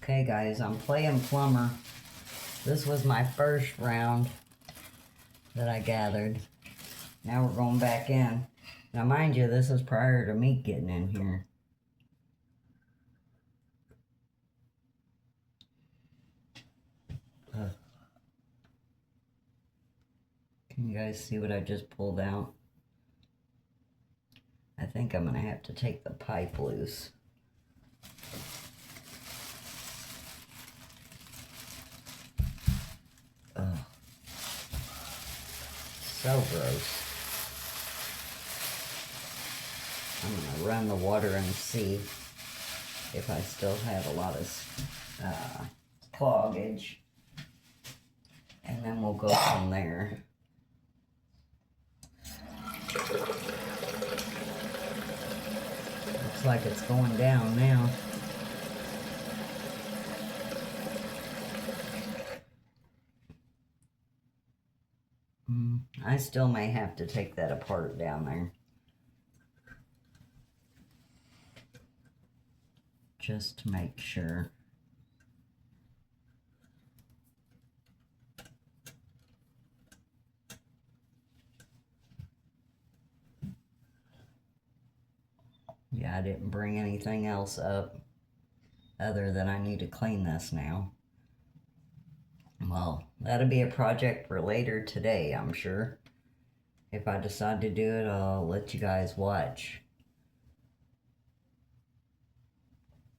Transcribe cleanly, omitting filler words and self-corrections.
Okay guys, I'm playing plumber. This was my first round that I gathered. Now we're going back in. Now mind you, this is prior to me getting in here. Can you guys see what I just pulled out? I think I'm going to have to take the pipe loose. Ugh. So gross. I'm going to run the water and see if I still have a lot of cloggage. And then we'll go from there. Looks like it's going down now. I still may have to take that apart down there. Just to make sure. Yeah, I didn't bring anything else up other than I need to clean this now. Well, that'll be a project for later today, I'm sure. If I decide to do it, I'll let you guys watch.